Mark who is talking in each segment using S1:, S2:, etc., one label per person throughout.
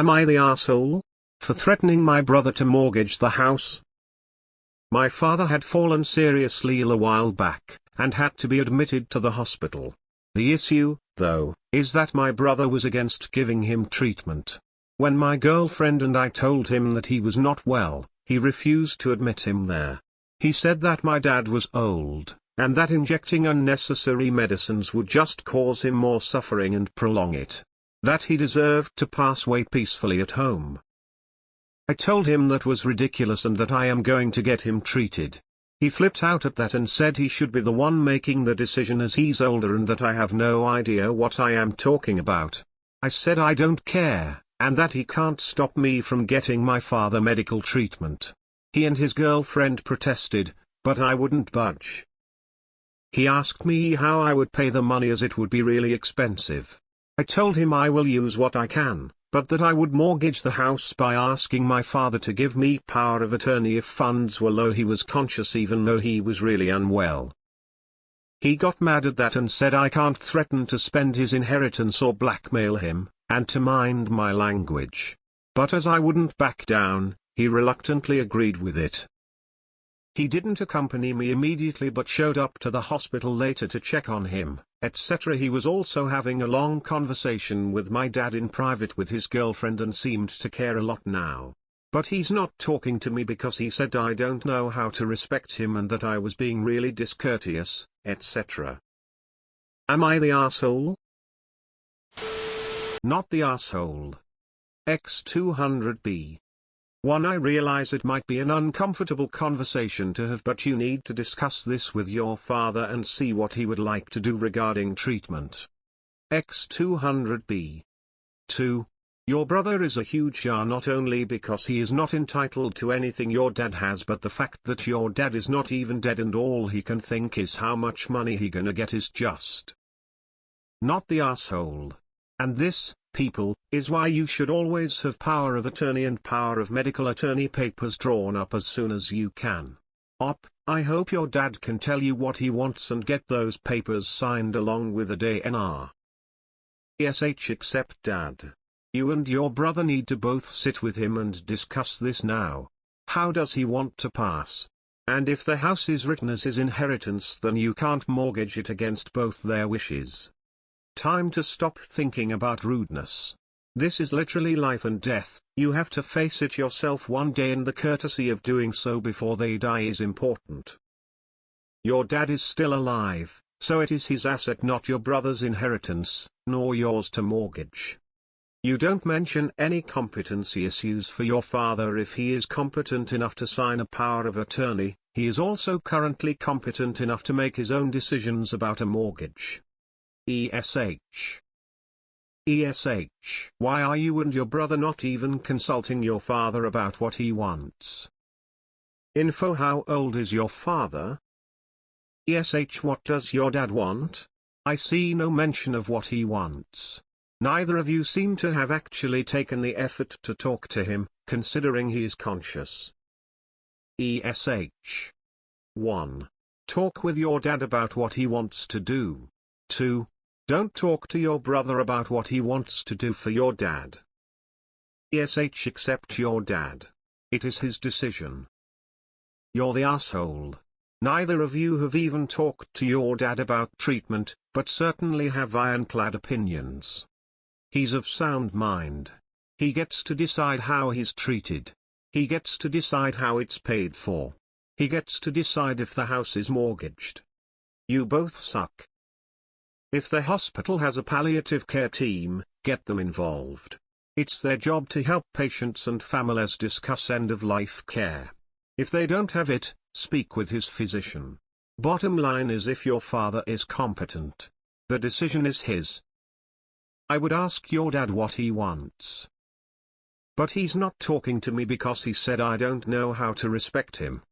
S1: Am I the asshole? For threatening my brother to mortgage the house? My father had fallen seriously ill a while back, and had to be admitted to the hospital. The issue, though, is that my brother was against giving him treatment. When my girlfriend and I told him that he was not well, he refused to admit him there. He said that my dad was old, and that injecting unnecessary medicines would just cause him more suffering and prolong it. That he deserved to pass away peacefully at home. I told him that was ridiculous and that I am going to get him treated. He flipped out at that and said he should be the one making the decision as he's older and that I have no idea what I am talking about. I said I don't care, and that he can't stop me from getting my father medical treatment. He and his girlfriend protested, but I wouldn't budge. He asked me how I would pay the money as it would be really expensive. I told him I will use what I can, but that I would mortgage the house by asking my father to give me power of attorney if funds were low. He was conscious even though he was really unwell. He got mad at that and said I can't threaten to spend his inheritance or blackmail him, and to mind my language. But as I wouldn't back down, he reluctantly agreed with it. He didn't accompany me immediately but showed up to the hospital later to check on him, etc. He was also having a long conversation with my dad in private with his girlfriend and seemed to care a lot now. But he's not talking to me because he said I don't know how to respect him and that I was being really discourteous, etc. Am I the asshole? Not the asshole. X200B. 1. I realize it might be an uncomfortable conversation to have, but you need to discuss this with your father and see what he would like to do regarding treatment. X200B. 2. Your brother is a huge jar not only because he is not entitled to anything your dad has, but the fact that your dad is not even dead and all he can think is how much money he gonna get is just not the asshole. And this, people, is why you should always have power of attorney and power of medical attorney papers drawn up as soon as you can. I hope your dad can tell you what he wants and get those papers signed along with a DNR. Except dad. You and your brother need to both sit with him and discuss this now. How does he want to pass? And if the house is written as his inheritance, then you can't mortgage it against both their wishes. Time to stop thinking about rudeness. This is literally life and death. You have to face it yourself one day, and the courtesy of doing so before they die is important. Your dad is still alive, so it is his asset, not your brother's inheritance, nor yours to mortgage. You don't mention any competency issues for your father. If he is competent enough to sign a power of attorney, he is also currently competent enough to make his own decisions about a mortgage. ESH. Why are you and your brother not even consulting your father about what he wants? Info. How old is your father? ESH. What does your dad want? I see no mention of what he wants. Neither of you seem to have actually taken the effort to talk to him, considering he is conscious. ESH. 1. Talk with your dad about what he wants to do. 2. Don't talk to your brother about what he wants to do for your dad. ESH. Accept your dad. It is his decision. You're the asshole. Neither of you have even talked to your dad about treatment, but certainly have ironclad opinions. He's of sound mind. He gets to decide how he's treated. He gets to decide how it's paid for. He gets to decide if the house is mortgaged. You both suck. If the hospital has a palliative care team, get them involved. It's their job to help patients and families discuss end-of-life care. If they don't have it, speak with his physician. Bottom line is, if your father is competent, the decision is his. I would ask your dad what he wants. But he's not talking to me because he said I don't know how to respect him.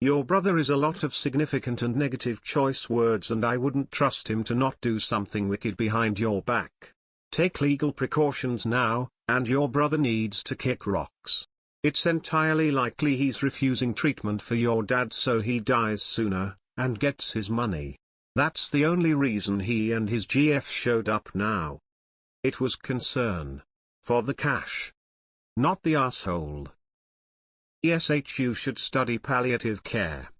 S1: Your brother is a lot of significant and negative choice words, and I wouldn't trust him to not do something wicked behind your back. Take legal precautions now, and your brother needs to kick rocks. It's entirely likely he's refusing treatment for your dad so he dies sooner, and gets his money. That's the only reason he and his GF showed up now. It was concern for the cash. Not the asshole. ESH, you should study palliative care.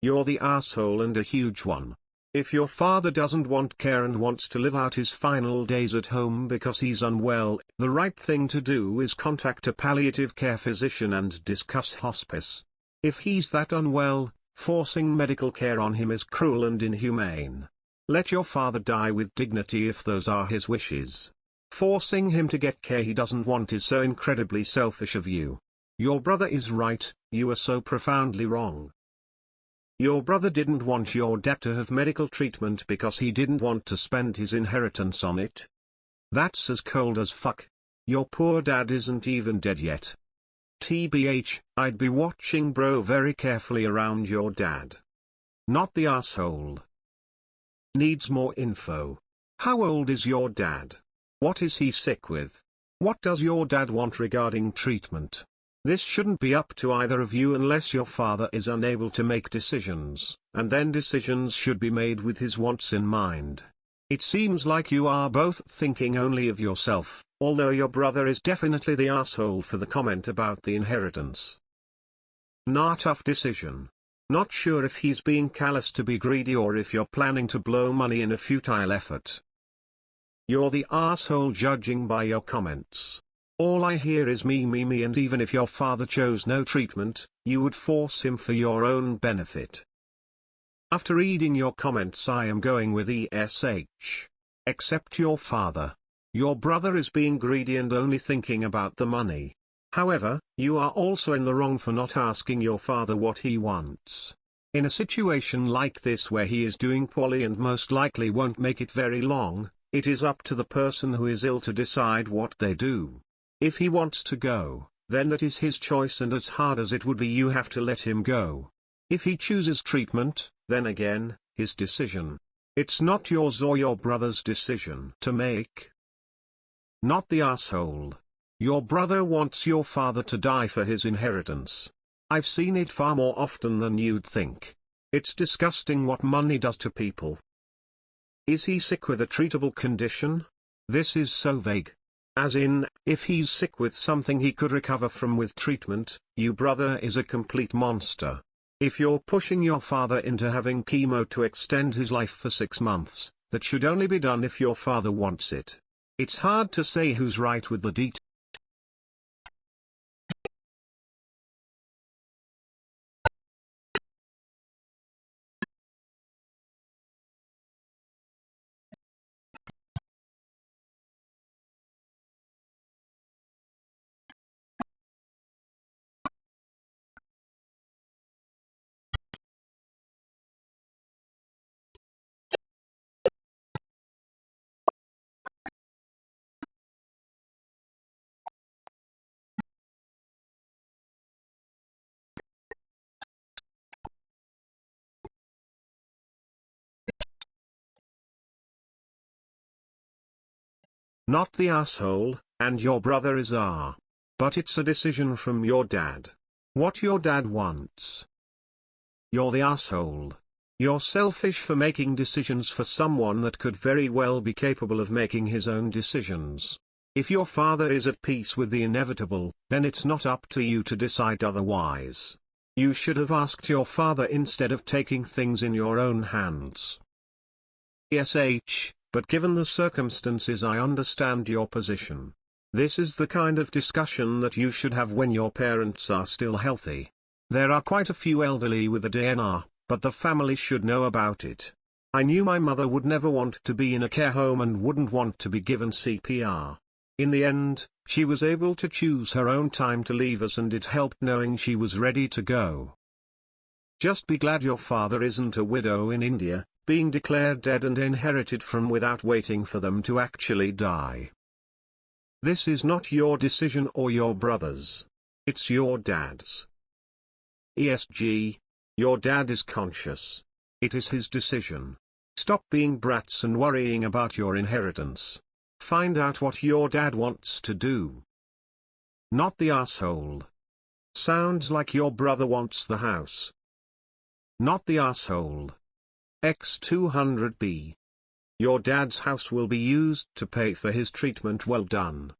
S1: You're the asshole, and a huge one. If your father doesn't want care and wants to live out his final days at home because he's unwell, the right thing to do is contact a palliative care physician and discuss hospice. If he's that unwell, forcing medical care on him is cruel and inhumane. Let your father die with dignity if those are his wishes. Forcing him to get care he doesn't want is so incredibly selfish of you. Your brother is right, you are so profoundly wrong. Your brother didn't want your dad to have medical treatment because he didn't want to spend his inheritance on it. That's as cold as fuck. Your poor dad isn't even dead yet. TBH, I'd be watching bro very carefully around your dad. Not the asshole. Needs more info. How old is your dad? What is he sick with? What does your dad want regarding treatment? This shouldn't be up to either of you unless your father is unable to make decisions, and then decisions should be made with his wants in mind. It seems like you are both thinking only of yourself, although your brother is definitely the asshole for the comment about the inheritance. Nah, tough decision. Not sure if he's being callous to be greedy or if you're planning to blow money in a futile effort. You're the asshole judging by your comments. All I hear is me, and even if your father chose no treatment, you would force him for your own benefit. After reading your comments, I am going with ESH. Except your father. Your brother is being greedy and only thinking about the money. However, you are also in the wrong for not asking your father what he wants. In a situation like this where he is doing poorly and most likely won't make it very long, it is up to the person who is ill to decide what they do. If he wants to go, then that is his choice, and as hard as it would be, you have to let him go. If he chooses treatment, then again, his decision. It's not yours or your brother's decision to make. Not the asshole. Your brother wants your father to die for his inheritance. I've seen it far more often than you'd think. It's disgusting what money does to people. Is he sick with a treatable condition? This is so vague. As in, if he's sick with something he could recover from with treatment, you brother is a complete monster. If you're pushing your father into having chemo to extend his life for 6 months, that should only be done if your father wants it. It's hard to say who's right with the details. Not the asshole, and your brother is R. But it's a decision from your dad. What your dad wants. You're the asshole. You're selfish for making decisions for someone that could very well be capable of making his own decisions. If your father is at peace with the inevitable, then it's not up to you to decide otherwise. You should have asked your father instead of taking things in your own hands. ESH, but given the circumstances I understand your position. This is the kind of discussion that you should have when your parents are still healthy. There are quite a few elderly with a DNR, but the family should know about it. I knew my mother would never want to be in a care home and wouldn't want to be given CPR. In the end, she was able to choose her own time to leave us, and it helped knowing she was ready to go. Just be glad your father isn't a widow in India, being declared dead and inherited from without waiting for them to actually die. This is not your decision or your brother's. It's your dad's. ESG. Your dad is conscious. It is his decision. Stop being brats and worrying about your inheritance. Find out what your dad wants to do. Not the asshole. Sounds like your brother wants the house. Not the asshole. X200B. Your dad's house will be used to pay for his treatment. Well done.